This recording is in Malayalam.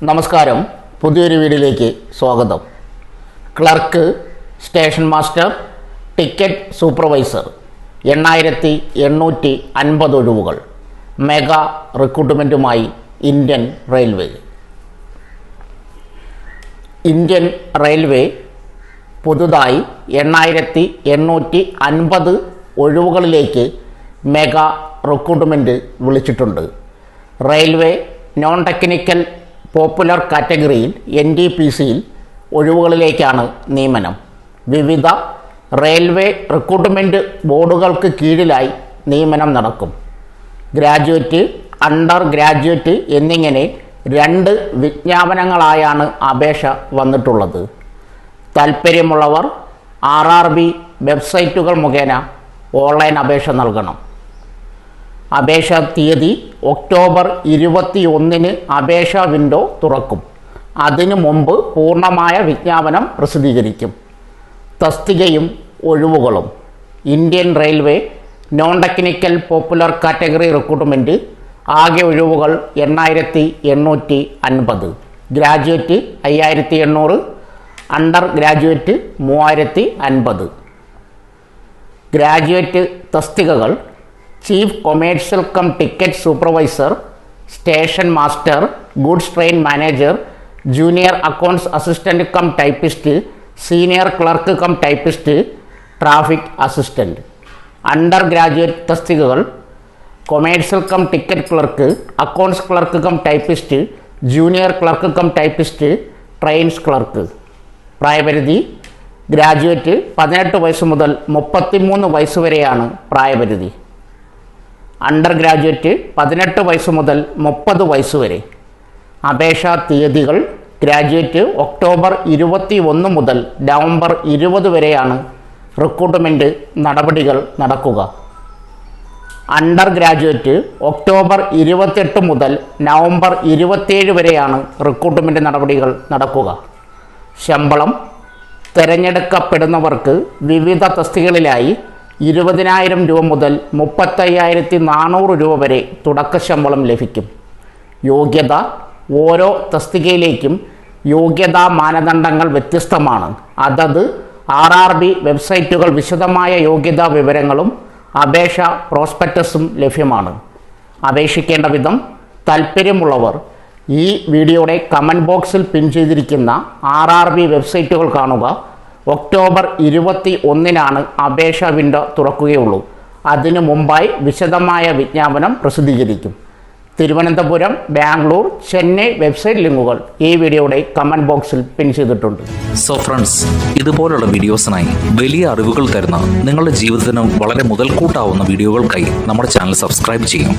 നമസ്കാരം, പുതിയൊരു വീഡിയോയിലേക്ക് സ്വാഗതം. Clerk, station master, ticket supervisor 8850 ഒഴിവുകൾ. മെഗാ റിക്രൂട്ട്മെൻറ്റുമായി ഇന്ത്യൻ റെയിൽവേ. ഇന്ത്യൻ റെയിൽവേ പുതുതായി 8850 ഒഴിവുകളിലേക്ക് മെഗാ റിക്രൂട്ട്മെൻറ്റ് വിളിച്ചിട്ടുണ്ട്. റെയിൽവേ നോൺ ടെക്നിക്കൽ പോപ്പുലർ കാറ്റഗറിയിൽ NTPCയിൽ ഒഴിവുകളിലേക്കാണ് നിയമനം. വിവിധ റെയിൽവേ റിക്രൂട്ട്മെൻറ്റ് ബോർഡുകൾക്ക് കീഴിലായി നിയമനം നടക്കും. ഗ്രാജുവേറ്റ്, അണ്ടർ ഗ്രാജുവേറ്റ് എന്നിങ്ങനെ 2 വിജ്ഞാപനങ്ങളായാണ് അപേക്ഷ വന്നിട്ടുള്ളത്. താൽപ്പര്യമുള്ളവർ RRB വെബ്സൈറ്റുകൾ മുഖേന ഓൺലൈൻ അപേക്ഷ നൽകണം. അപേക്ഷാ തീയതി ഒക്ടോബർ 21 അപേക്ഷാ വിൻഡോ തുറക്കും. അതിനു മുമ്പ് പൂർണ്ണമായ വിജ്ഞാപനം പ്രസിദ്ധീകരിക്കും. തസ്തികയും ഒഴിവുകളും. Indian railway non technical popular category recruitment. ആകെ ഒഴിവുകൾ 8850. Graduate 5800, under graduate 3050. ഗ്രാജുവേറ്റ് തസ്തികകൾ: chief commercial cum ticket supervisor, station master, goods train manager, junior accounts assistant cum typist, senior clerk cum typist, traffic assistant. Under graduate തസ്തികകൾ: commercial cum ticket clerk, accounts clerk cum typist, junior clerk cum typist, trains clerk. പ്രായപരിധി: ഗ്രാജുവേറ്റ് 18 വയസ്സ് മുതൽ 33 വയസ്സ് വരെയാണ് പ്രായപരിധി. അണ്ടർ ഗ്രാജുവേറ്റ് 18 വയസ്സ് മുതൽ 30 വയസ്സ് വരെ. അപേക്ഷാ തീയതികൾ: ഗ്രാജുവേറ്റ് ഒക്ടോബർ 21 മുതൽ നവംബർ 20 വരെയാണ് റിക്രൂട്ട്മെൻറ്റ് നടപടികൾ നടക്കുക. അണ്ടർ ഗ്രാജുവേറ്റ് ഒക്ടോബർ 28 മുതൽ നവംബർ 27 വരെയാണ് റിക്രൂട്ട്മെൻറ്റ് നടപടികൾ നടക്കുക. ശമ്പളം: തിരഞ്ഞെടുക്കപ്പെടുന്നവർക്ക് വിവിധ തസ്തികകളിലായി 20,000 രൂപ മുതൽ 35,400 രൂപ വരെ തുടക്ക ശമ്പളം ലഭിക്കും. യോഗ്യത: ഓരോ തസ്തികയിലേക്കും യോഗ്യതാ മാനദണ്ഡങ്ങൾ വ്യത്യസ്തമാണ്. അതത് RRB വെബ്സൈറ്റുകൾ വിശദമായ യോഗ്യതാ വിവരങ്ങളും അപേക്ഷ പ്രോസ്പെക്ടസും ലഭ്യമാണ്. അപേക്ഷിക്കേണ്ട വിധം: താൽപ്പര്യമുള്ളവർ ഈ വീഡിയോയുടെ കമൻറ്റ് ബോക്സിൽ പിൻ ചെയ്തിരിക്കുന്ന RRB വെബ്സൈറ്റുകൾ കാണുക. ഒക്ടോബർ 21 അപേക്ഷാ വിൻഡോ തുറക്കുകയുള്ളൂ. അതിനു മുമ്പായി വിശദമായ വിജ്ഞാപനം പ്രസിദ്ധീകരിക്കും. തിരുവനന്തപുരം, ബാംഗ്ലൂർ, ചെന്നൈ വെബ്സൈറ്റ് ലിങ്കുകൾ ഈ വീഡിയോയുടെ കമൻറ്റ് ബോക്സിൽ പിൻ ചെയ്തിട്ടുണ്ട്. സോ ഫ്രണ്ട്സ്, ഇതുപോലുള്ള വീഡിയോസിനായി വലിയ അറിവുകൾ തരുന്ന നിങ്ങളുടെ ജീവിതത്തിനും വളരെ മുതൽക്കൂട്ടാവുന്ന വീഡിയോകൾക്കായി നമ്മുടെ ചാനൽ സബ്സ്ക്രൈബ് ചെയ്യും.